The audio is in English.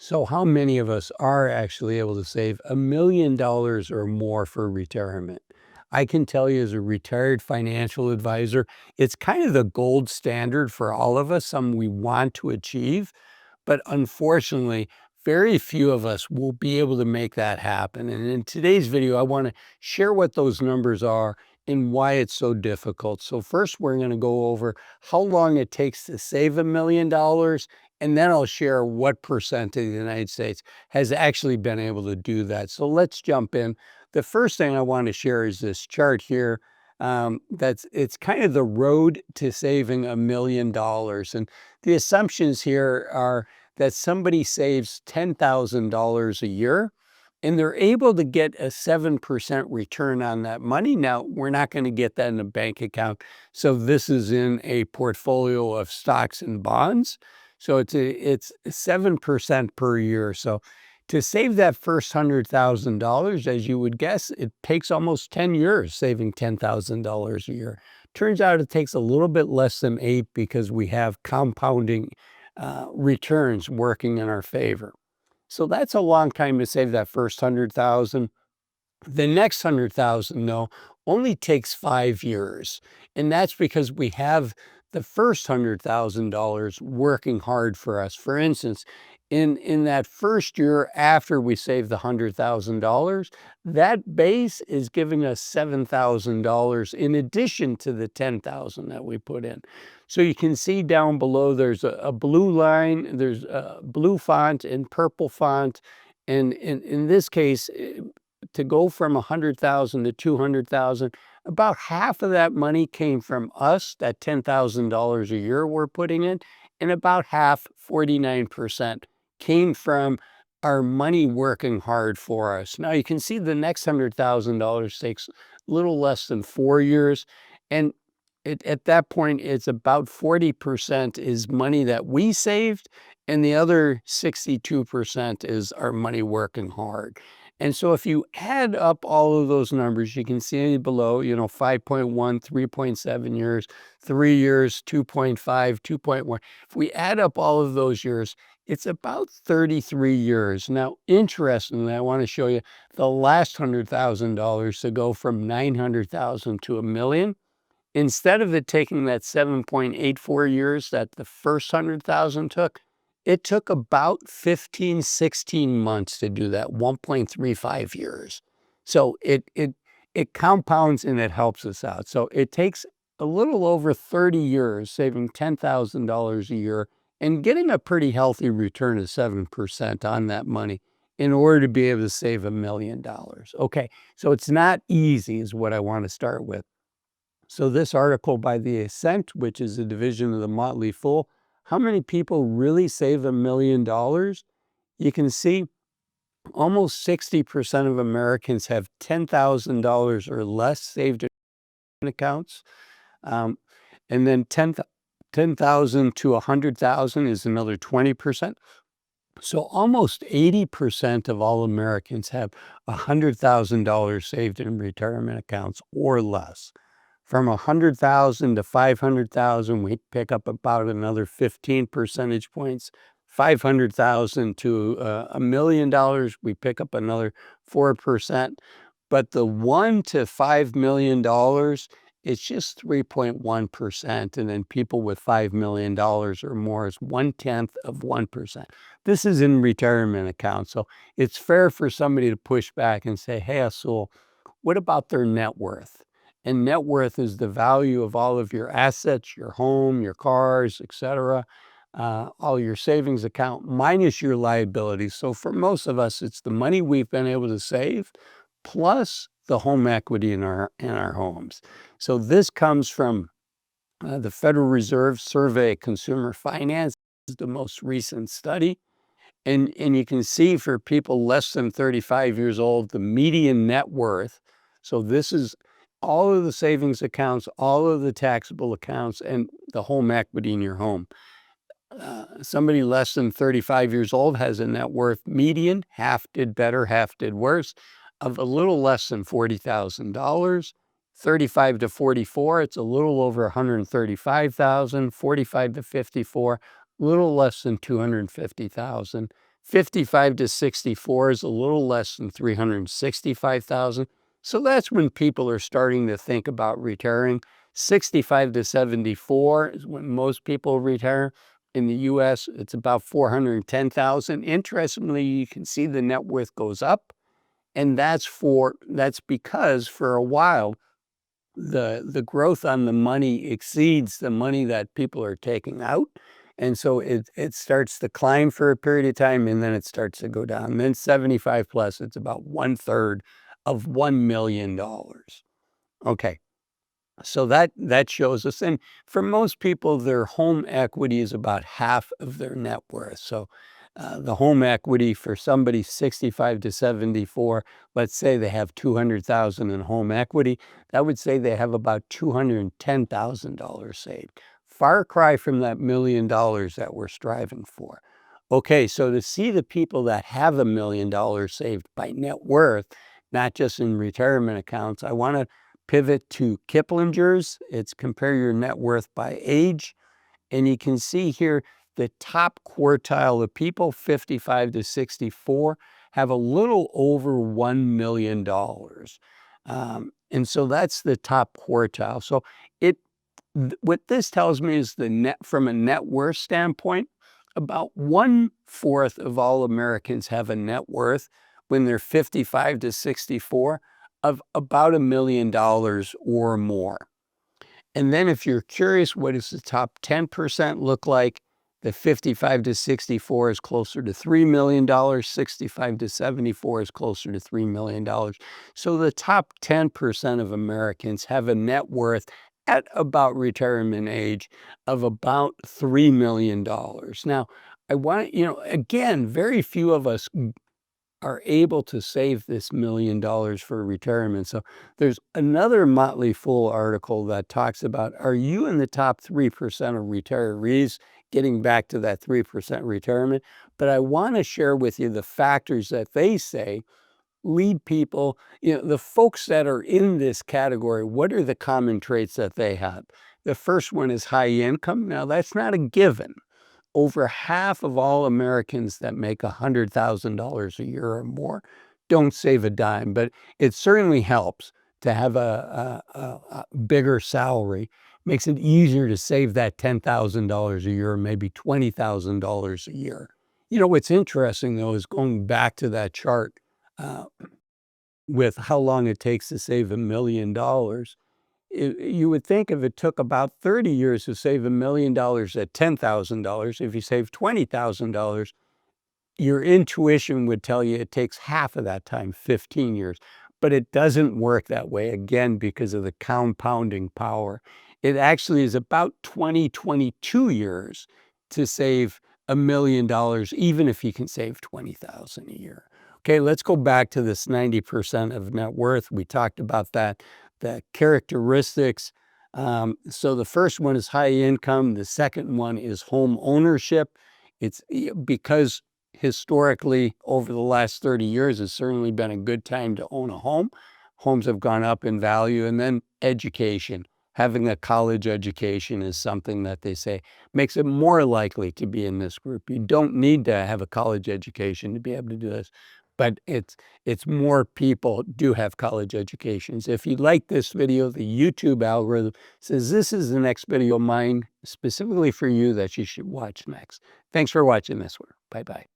So how many of us are actually able to save $1 million or more for retirement? I can tell you as a retired financial advisor, it's kind of the gold standard for all of us, something we want to achieve. But unfortunately, very few of us will be able to make that happen. And in today's video, I want to share what those numbers are and why it's so difficult. So first, we're going to go over how long it takes to save $1 million, and then I'll share what percent of the United States has actually been able to do that. So let's jump in. The first thing I want to share is this chart here. It's kind of the road to saving $1 million. And the assumptions here are that somebody saves $10,000 a year and they're able to get a 7% return on that money. Now, we're not going to get that in a bank account. So this is in a portfolio of stocks and bonds. So it's 7% per year. So to save that first $100,000, as you would guess, it takes almost 10 years saving $10,000 a year. Turns out it takes a little bit less than 8 because we have compounding returns working in our favor. So that's a long time to save that first 100,000. The next 100,000, though, only takes 5 years. And that's because we have the first $100,000 working hard for us. For instance, in that first year after we save the $100,000, that base is giving us $7,000 in addition to the $10,000 that we put in. So you can see down below there's a blue line, there's a blue font and purple font. And in this case, to go from 100,000 to 200,000, about half of that money came from us, that $10,000 a year we're putting in, and about half, 49%, came from our money working hard for us. Now you can see the next $100,000 takes a little less than 4 years, and at that point, it's about 40% is money that we saved, and the other 62% is our money working hard. And so if you add up all of those numbers, you can see below, 5.1, 3.7 years, 3 years, 2.5, 2.1. If we add up all of those years, it's about 33 years. Now, interestingly, I want to show you the last $100,000 to go from 900,000 to $1 million. Instead of it taking that 7.84 years that the first 100,000 took, it took about 15, 16 months to do that, 1.35 years. So it compounds and it helps us out. So it takes a little over 30 years saving $10,000 a year and getting a pretty healthy return of 7% on that money in order to be able to save $1 million. Okay, so it's not easy is what I want to start with. So this article by The Ascent, which is a division of the Motley Fool, how many people really save $1 million? You can see almost 60% of Americans have $10,000 or less saved in accounts. And then 10,000 to 100,000 is another 20%. So almost 80% of all Americans have $100,000 saved in retirement accounts or less. From 100,000 to 500,000, we pick up about another 15 percentage points. 500,000 to $1 million, we pick up another 4%. But the $1 to $5 million, it's just 3.1%. And then people with $5 million or more is 0.1%. This is in retirement accounts. So it's fair for somebody to push back and say, hey, Azul, what about their net worth? And net worth is the value of all of your assets, your home, your cars, etc., all your savings account minus your liabilities. So for most of us, it's the money we've been able to save plus the home equity in our homes. So this comes from the Federal Reserve Survey of Consumer Finance, is the most recent study. And you can see for people less than 35 years old, the median net worth. So this is all of the savings accounts, all of the taxable accounts, and the home equity in your home. Somebody less than 35 years old has a net worth median, half did better, half did worse, of a little less than $40,000. 35 to 44, it's a little over 135,000. 45 to 54, a little less than 250,000. 55 to 64 is a little less than 365,000. So that's when people are starting to think about retiring. 65 to 74 is when most people retire. In the US, it's about 410,000. Interestingly, you can see the net worth goes up, and that's because for a while the growth on the money exceeds the money that people are taking out. And so it starts to climb for a period of time, and then it starts to go down. And then 75 plus, it's about 1/3 of $1 million. Okay. So that shows us, and for most people, their home equity is about half of their net worth. So the home equity for somebody 65 to 74, let's say they have 200,000 in home equity, that would say they have about $210,000 saved. Far cry from that $1 million that we're striving for. Okay, so to see the people that have $1 million saved by net worth, not just in retirement accounts, I want to pivot to Kiplinger's. It's compare your net worth by age. And you can see here the top quartile of people, 55 to 64, have a little over $1 million. And so that's the top quartile. So what this tells me is from a net worth standpoint, about 1/4 of all Americans have a net worth when they're 55 to 64 of about $1 million or more. And then if you're curious, what does the top 10% look like? The 55 to 64 is closer to $3 million, 65 to 74 is closer to $3 million. So the top 10% of Americans have a net worth at about retirement age of about $3 million. Now, I want, again, very few of us are able to save this $1 million for retirement. So there's another Motley Fool article that talks about, are you in the top 3% of retirees, getting back to that 3% retirement? But I want to share with you the factors that they say lead people, the folks that are in this category, what are the common traits that they have? The first one is high income. Now, that's not a given. Over half of all Americans that make $100,000 a year or more don't save a dime, but it certainly helps to have a bigger salary. Makes it easier to save that $10,000 a year, or maybe $20,000 a year. What's interesting, though, is going back to that chart uh, with how long it takes to save $1 million. You would think if it took about 30 years to save $1 million at $10,000, if you save $20,000, your intuition would tell you it takes half of that time, 15 years. But it doesn't work that way, again, because of the compounding power. It actually is about 22 years to save $1 million, even if you can save 20,000 a year. Okay, let's go back to this 90% of net worth. We talked about that, the characteristics. So the first one is high income. The second one is home ownership. It's because historically, over the last 30 years, it's certainly been a good time to own a home. Homes have gone up in value. And then education. Having a college education is something that they say makes it more likely to be in this group. You don't need to have a college education to be able to do this, but it's more people do have college educations. If you like this video, the YouTube algorithm says this is the next video of mine specifically for you that you should watch next. Thanks for watching this one. Bye-bye.